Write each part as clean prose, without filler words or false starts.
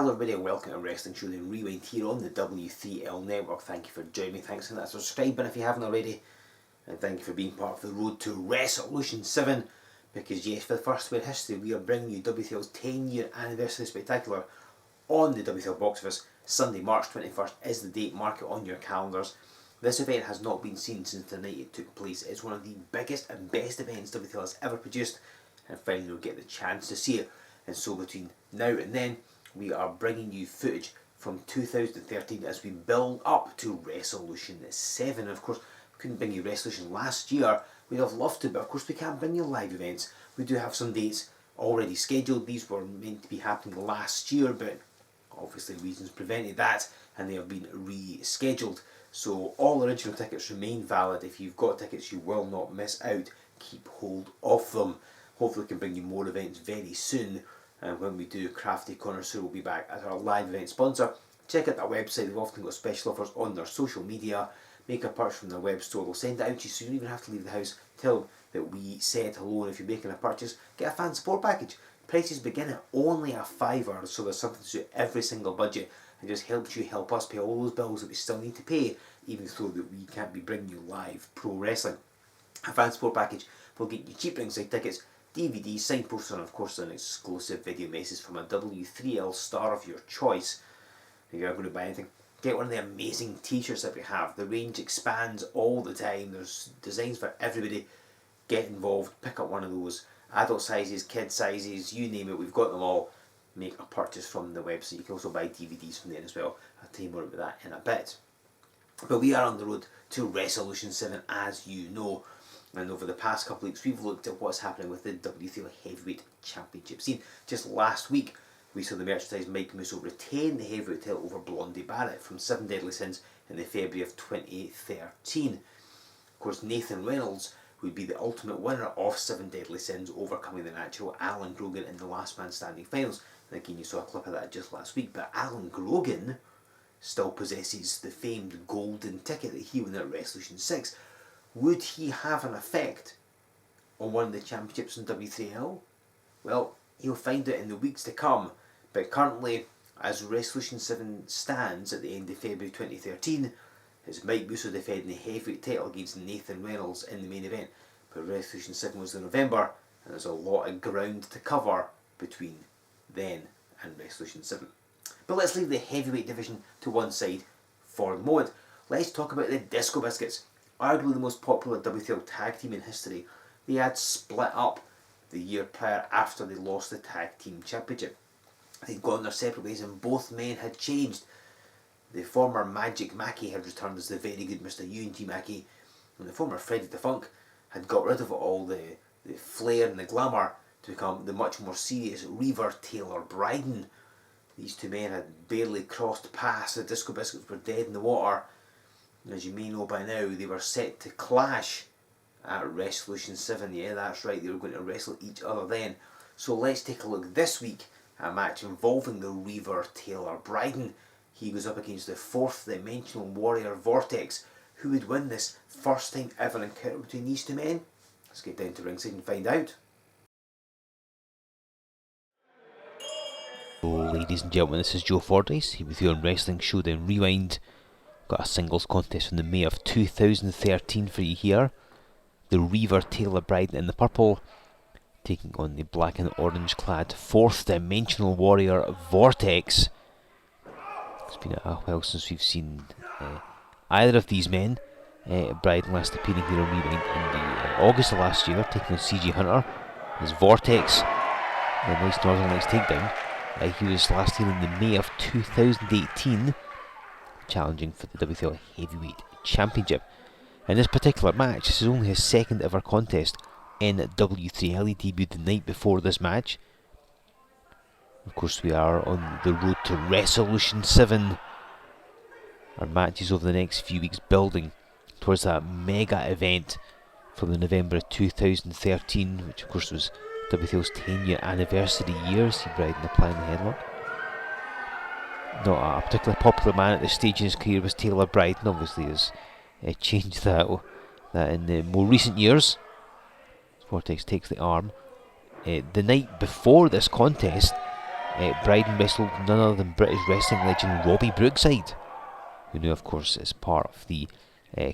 Hello everybody and welcome to Wrestling Showdown Rewind here on the W3L network. Thank you for joining me, thanks for that subscribe button if you haven't already, and thank you for being part of the road to Wrestlution VII, because yes, for the first time in history we are bringing you W3L's 10-year anniversary spectacular on the W3L Box Office. Sunday, March 21st is the date, mark it on your calendars. This event has not been seen since the night it took place. It's one of the biggest and best events W3L has ever produced, and finally we'll get the chance to see it. And so between now and then, we are bringing you footage from 2013 as we build up to Wrestlution VII. Of course, we couldn't bring you Wrestlution last year. We'd have loved to, but of course we can't bring you live events. We do have some dates already scheduled. These were meant to be happening last year, but obviously reasons prevented that, and they have been rescheduled. So all original tickets remain valid. If you've got tickets, you will not miss out. Keep hold of them. Hopefully we can bring you more events very soon. And when we do, Crafty Connoisseur will be back as our live event sponsor. Check out their website, they've often got special offers on their social media. Make a purchase from their web store, they'll send it out to you so you don't even have to leave the house. Tell them that we said hello, and if you're making a purchase, get a fan support package. Prices begin at only a £5, so there's something to suit every single budget, and just helps you help us pay all those bills that we still need to pay, even though that we can't be bringing you live pro wrestling. A fan support package will get you cheap ringside tickets, DVDs, signed posters, and of course an exclusive video message from a W3L star of your choice. If you're going to buy anything, get one of the amazing t-shirts that we have. The range expands all the time. There's designs for everybody. Get involved, pick up one of those. Adult sizes, kid sizes, you name it, we've got them all. Make a purchase from the website. You can also buy DVDs from there as well. I'll tell you more about that in a bit. But we are on the road to Wrestlution VII, as you know. And over the past couple of weeks, we've looked at what's happening with the W3L Heavyweight Championship scene. Just last week, we saw the merchandise Mike Musso retain the heavyweight title over Blondie Barrett from 7 Deadly Sins in the February of 2013. Of course, Nathan Reynolds would be the ultimate winner of 7 Deadly Sins, overcoming the natural Alan Grogan in the Last Man Standing finals. And again, you saw a clip of that just last week. But Alan Grogan still possesses the famed golden ticket that he won at Wrestlution VI. Would he have an effect on one of the championships in W3L? Well, you'll find out in the weeks to come, but currently, as Wrestlution VII stands at the end of February 2013, it's Mike Musso defending the heavyweight title against Nathan Reynolds in the main event. But Wrestlution VII was in November, and there's a lot of ground to cover between then and Wrestlution VII. But let's leave the heavyweight division to one side for the moment. Let's talk about the Disco Biscuits. Arguably the most popular W3L tag team in history. They had split up the year prior after they lost the tag team championship. They'd gone their separate ways and both men had changed. The former Magic Mackie had returned as the very good Mr. Euan Mackie, and the former Freddie the Funk had got rid of all the flair and the glamour to become the much more serious Reaver Bryden. These two men had barely crossed paths. The Disco Biscuits were dead in the water. As you may know by now, they were set to clash at Wrestlution VII. Yeah, that's right, they were going to wrestle each other then. So let's take a look this week at a match involving the Reaver Bryden. He goes up against the fourth dimensional warrior Vortex. Who would win this first time ever encounter between these two men? Let's get down to ringside and find out. Ladies and gentlemen, this is Joe Fordyce here with you on Wrestling Showdown Rewind. Got a singles contest from the May of 2013 for you here. The Reaver Bryden in the purple, taking on the black and orange clad fourth dimensional warrior Vortex. It's been a while since we've seen either of these men. Bryden last appearing here on Rewind in August of last year, taking on CG Hunter. As Vortex, a nice Northern Lights takedown. He was last here in the May of 2018. Challenging for the W3L Heavyweight Championship. In this particular match, this is only his second ever contest in W3L. He debuted the night before this match. Of course, we are on the road to Wrestlution VII. Our matches over the next few weeks building towards that mega event from the November of 2013, which of course was W3L's 10-year anniversary year. See Bryden applying the headlock. Not a particularly popular man at this stage in his career was Bryden. Obviously has changed that in the more recent years. Vortex takes the arm. The night before this contest, Bryden wrestled none other than British wrestling legend Robbie Brookside, who now of course is part of the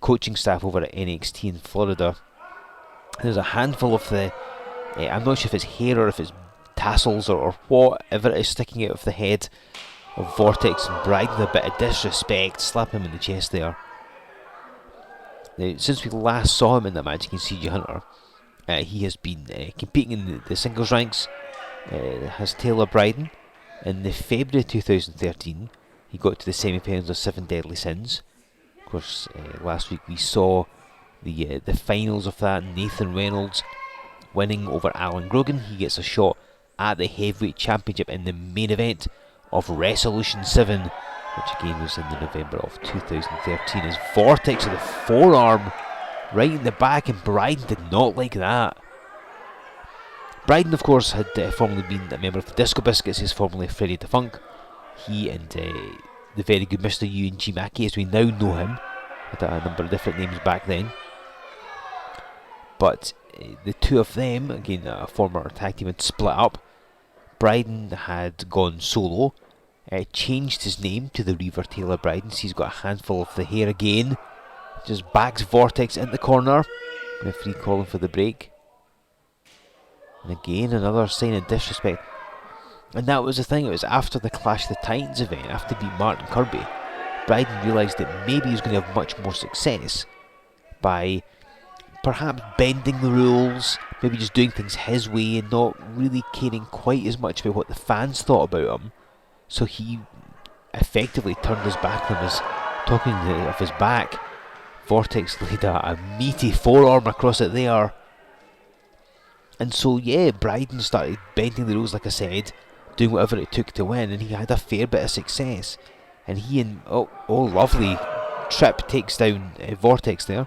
coaching staff over at NXT in Florida. There's a handful of the, I'm not sure if it's hair or if it's tassels or whatever it is sticking out of the head of Vortex and Bryden. A bit of disrespect, slap him in the chest there. Now, since we last saw him in the match against CG Hunter, he has been competing in the singles ranks, has Taylor Bryden. In the February 2013, he got to the semi-finals of 7 Deadly Sins. Of course, last week we saw the finals of that. Nathan Reynolds winning over Alan Grogan. He gets a shot at the heavyweight championship in the main event of Wrestlution VII, which again was in the November of 2013, as Vortex with the forearm right in the back, and Bryden did not like that. Bryden, of course, had formerly been a member of the Disco Biscuits. He's formerly Freddie the Funk. He and the very good Mr. Euan Mackie, as we now know him, had a number of different names back then. But the two of them, again a former tag team, had split up. Bryden had gone solo, changed his name to the Reaver Taylor Bryden, so he's got a handful of the hair again. Just backs Vortex in the corner. Referee calling for the break. And again another sign of disrespect. And that was the thing, it was after the Clash of the Titans event, after he beat Martin Kirby, Bryden realised that maybe he was going to have much more success by perhaps bending the rules, maybe just doing things his way and not really caring quite as much about what the fans thought about him. So he effectively turned his back on his, talking of his back. Vortex laid a meaty forearm across it there. And so yeah, Bryden started bending the rules, like I said, doing whatever it took to win, and he had a fair bit of success. And he and, oh lovely, Trip takes down Vortex there.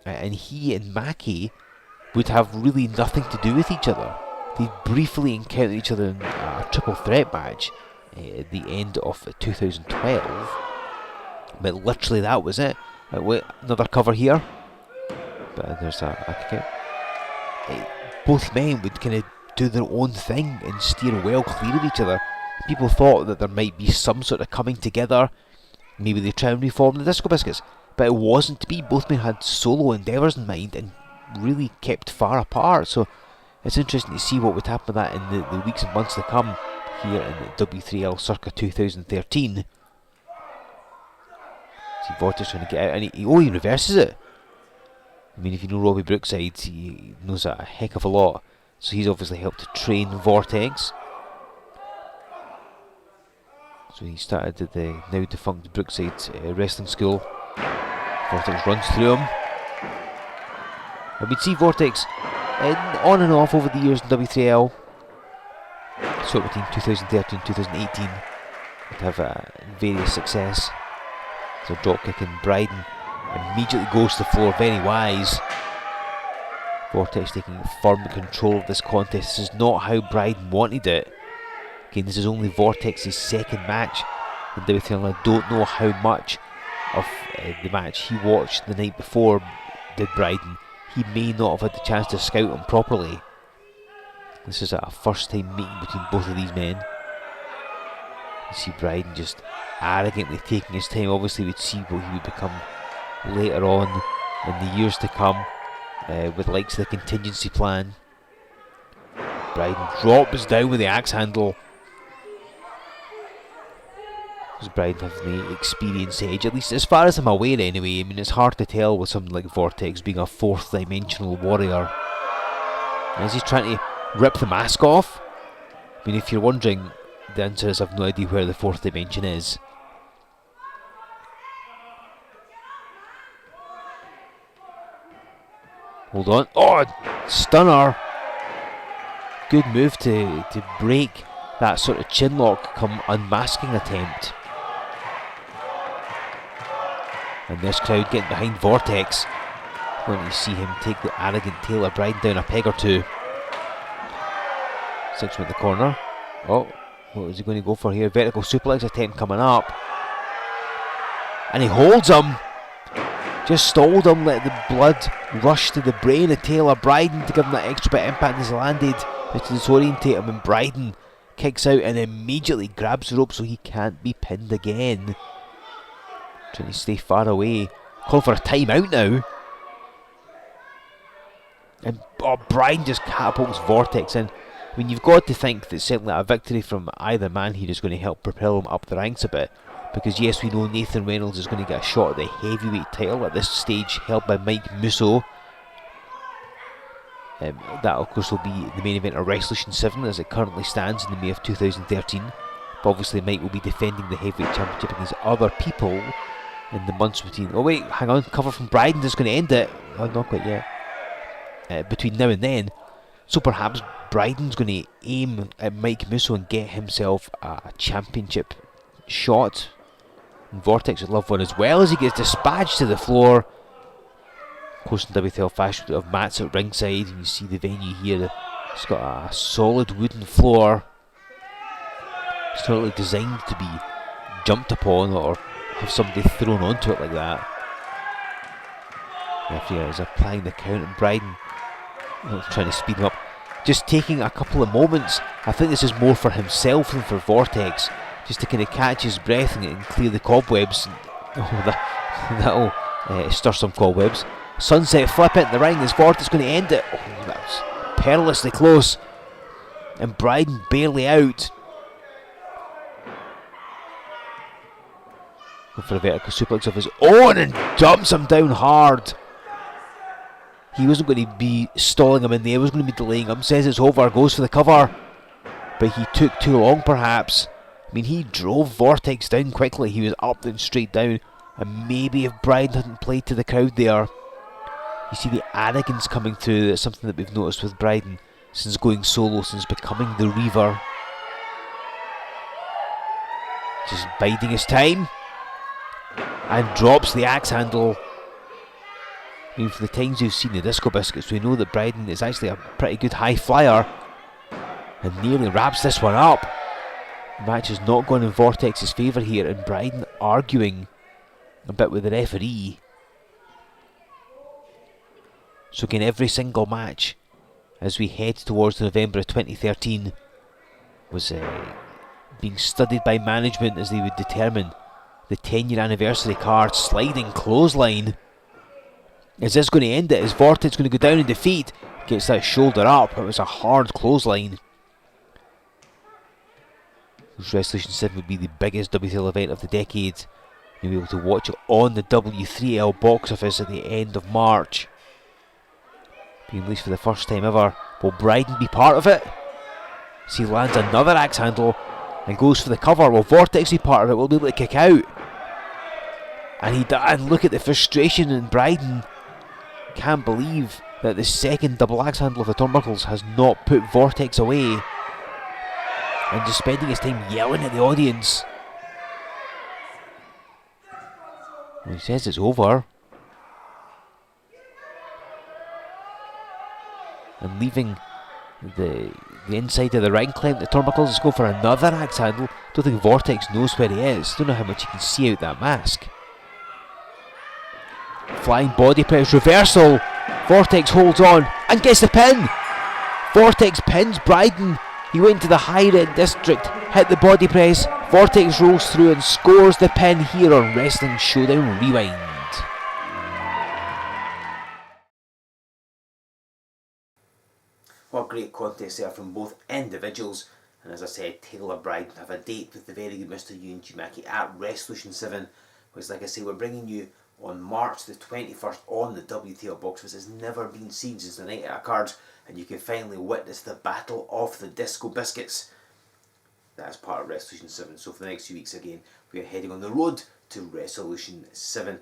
And he and Mackie would have really nothing to do with each other. They briefly encountered each other in a triple threat match at the end of 2012. But literally that was it. Wait, another cover here. But there's a kick out. Both men would kind of do their own thing and steer well clear of each other. People thought that there might be some sort of coming together. Maybe they try and reform the Disco Biscuits. But it wasn't to be. Both men had solo endeavours in mind and really kept far apart. So it's interesting to see what would happen with that in the weeks and months to come here in the W3L circa 2013. See Vortex trying to get out, and he reverses it. I mean, if you know Robbie Brookside, he knows that a heck of a lot. So he's obviously helped to train Vortex. So he started at the now defunct Brookside wrestling school. Vortex runs through him. And we'd see Vortex on and off over the years in W3L. So between 2013 and 2018 would have various success. So drop kick, and Bryden immediately goes to the floor, very wise. Vortex taking firm control of this contest. This is not how Bryden wanted it. Again, this is only Vortex's second match in W3L. I don't know how much of the match he watched the night before did Bryden. He may not have had the chance to scout him properly. This is a first time meeting between both of these men. You see Bryden just arrogantly taking his time. Obviously we'd see what he would become later on in the years to come, with the likes of the contingency plan. Bryden drops down with the axe handle. Bryden having the experience edge, at least as far as I'm aware anyway. I mean, it's hard to tell with something like Vortex being a fourth dimensional warrior. And as he's trying to rip the mask off, I mean, if you're wondering, the answer is I've no idea where the fourth dimension is. Hold on. Oh, stunner. Good move to break that sort of chin lock come unmasking attempt. And this crowd getting behind Vortex when you see him take the arrogant Taylor Bryden down a peg or two. 6 with the corner. Oh, what is he going to go for here? Vertical suplex attempt coming up. And he holds him. Just stalled him, let the blood rush to the brain of Taylor Bryden to give him that extra bit of impact as he landed, to disorientate him, and Bryden kicks out and immediately grabs the rope so he can't be pinned again. Trying to stay far away. Call for a timeout now. And Bryden just catapults Vortex in. I mean, you've got to think that certainly a victory from either man here is going to help propel him up the ranks a bit. Because yes, we know Nathan Reynolds is going to get a shot at the heavyweight title at this stage, held by Mike Musso. That of course will be the main event of Wrestlution VII as it currently stands in the May of 2013. But obviously Mike will be defending the heavyweight championship against other people in the months between... Oh wait, hang on, cover from Bryden is going to end it. Oh, not quite yet. Between now and then. So perhaps Bryden's going to aim at Mike Musso and get himself a championship shot. And Vortex would love one as well as he gets dispatched to the floor. Of course, in W3L fashion, we have mats at ringside, and you see the venue here. It's got a solid wooden floor. It's not really designed to be jumped upon or have somebody thrown onto it like that. Referee is applying the count, and Bryden trying to speed him up. Just taking a couple of moments. I think this is more for himself than for Vortex. Just to kind of catch his breath and clear the cobwebs. That'll stir some cobwebs. Sunset flip it in the ring. Is Vortex going to end it? Oh, that was perilously close. And Bryden barely out. Going for a vertical suplex of his own and dumps him down hard. He wasn't going to be stalling him in there. He was going to be delaying him. Says it's over. Goes for the cover. But he took too long perhaps. I mean, he drove Vortex down quickly. He was up and straight down. And maybe if Bryden hadn't played to the crowd there. You see the arrogance coming through. That's something that we've noticed with Bryden since going solo, since becoming the Reaver. Just biding his time. And drops the axe handle. I mean, for the times we've seen the Disco Biscuits, we know that Bryden is actually a pretty good high flyer. And nearly wraps this one up. The match has not gone in Vortex's favour here, and Bryden arguing a bit with the referee. So again, every single match as we head towards November of 2013 was being studied by management as they would determine the 10-year anniversary card. Sliding clothesline. Is this going to end it? Is Vortex going to go down in defeat? Gets that shoulder up. It was a hard clothesline. Wrestlution VII would be the biggest W3L event of the decade. You'll be able to watch it on the W3L Box Office at the end of March. Being released for the first time ever. Will Bryden be part of it? So he lands another axe handle and goes for the cover. Will Vortex be part of it? Will be able to kick out? And he does. And look at the frustration in Bryden. Can't believe that the second double axe handle of the turnbuckles has not put Vortex away. And just spending his time yelling at the audience. Well, he says it's over. And leaving the inside of the ring, climbing the turnbuckles. Let's go for another axe handle. Don't think Vortex knows where he is. Don't know how much he can see out that mask. Flying body press reversal. Vortex holds on and gets the pin. Vortex pins Bryden. He went to the high red district, hit the body press. Vortex rolls through and scores the pin here on Wrestling Showdown Rewind. What great contest there from both individuals. And as I said, Taylor Bryden have a date with the very good Mr. Euan Mackie at Wrestlution VII, which, like I say, we're bringing you on March the 21st on the W3L Box Office. Has never been seen since the night it occurred, and you can finally witness the battle of the Disco Biscuits. That is part of Wrestlution VII. So for the next few weeks again, we are heading on the road to Wrestlution VII.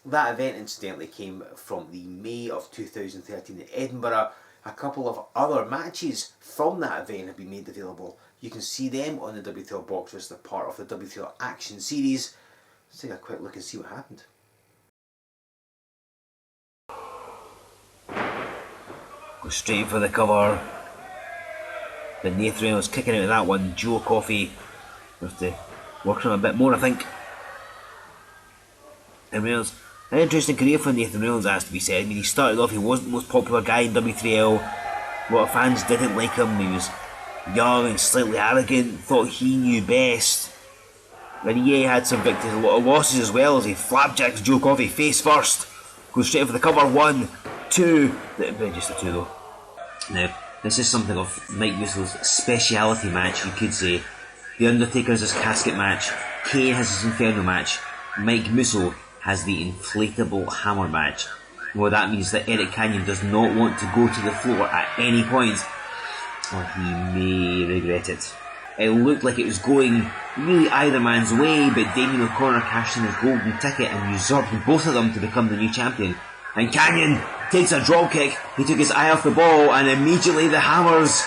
That event incidentally came from the May of 2013 in Edinburgh. A couple of other matches from that event have been made available. You can see them on the W3L Box Office. They're part of the W3L Action Series. Let's take a quick look and see what happened. Go straight for the cover. But Nathan Reynolds kicking out of that one. Joe Coffey have to work on it a bit more, I think. And Reynolds, an interesting career for Nathan Reynolds, has to be said. I mean, he started off, he wasn't the most popular guy in W3L. A lot of fans didn't like him. He was young and slightly arrogant, thought he knew best. Then yeah, he had some victories, a lot of losses as well, as he flapjacks Joe Coffey face first. Goes straight for the cover, 1, 2, just a 2 though. Now, this is something of Mike Musso's speciality match, you could say. The Undertaker has his casket match, Kane has his Inferno match, Mike Musso has the inflatable hammer match. Well, that means that Eric Canyon does not want to go to the floor at any point, or he may regret it. It looked like it was going really either man's way, but Damien O'Connor cashed in his golden ticket and usurped both of them to become the new champion. And Canyon takes a drop kick, he took his eye off the ball, and immediately the hammers.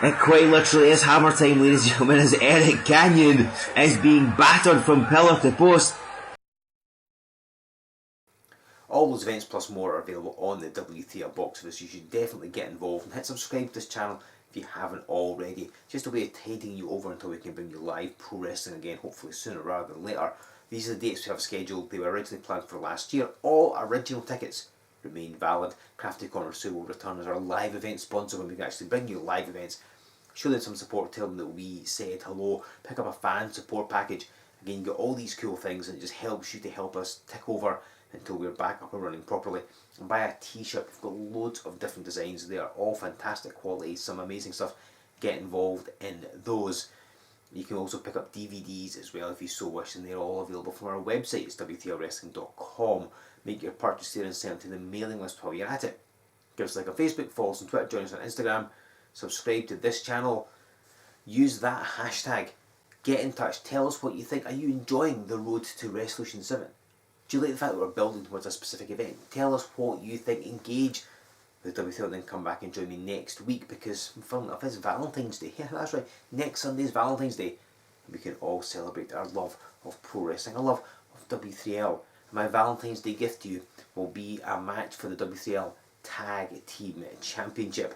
It quite literally is hammer time, ladies and gentlemen, as Eric Canyon is being battered from pillar to post. All those events plus more are available on the W3L Box Office. You should definitely get involved and hit subscribe to this channel if you haven't already. Just a way of tiding you over until we can bring you live pro wrestling again, hopefully sooner rather than later. These are the dates we have scheduled. They were originally planned for last year. All original tickets remain valid. Crafty Corner Sue will return as our live event sponsor when we can actually bring you live events. Show them some support, tell them that we said hello, pick up a fan support package. Again, you get all these cool things and it just helps you to help us tick over until we're back up and running properly. And buy a t-shirt, we've got loads of different designs. They are all fantastic quality, some amazing stuff. Get involved in those. You can also pick up DVDs as well if you so wish, and they're all available from our website. It's w3lwrestling.com. Make your purchase there and send it to the mailing list while you're at it. Give us a like on Facebook, follow us on Twitter, join us on Instagram, subscribe to this channel, use that hashtag, get in touch, tell us what you think. Are you enjoying the road to Wrestlution 7? Do you like the fact that we're building towards a specific event? Tell us what you think, engage with W3L, and then come back and join me next week, because I'm filming up, it's Valentine's Day. Yeah, that's right, next Sunday's Valentine's Day. We can all celebrate our love of pro wrestling, our love of W3L. My Valentine's Day gift to you will be a match for the W3L Tag Team Championship.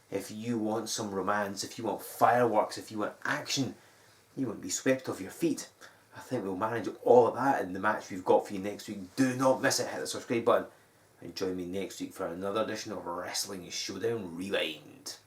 If you want some romance, if you want fireworks, if you want action, you won't be swept off your feet. I think we'll manage all of that in the match we've got for you next week. Do not miss it. Hit the subscribe button and join me next week for another edition of Wrestling Showdown Rewind.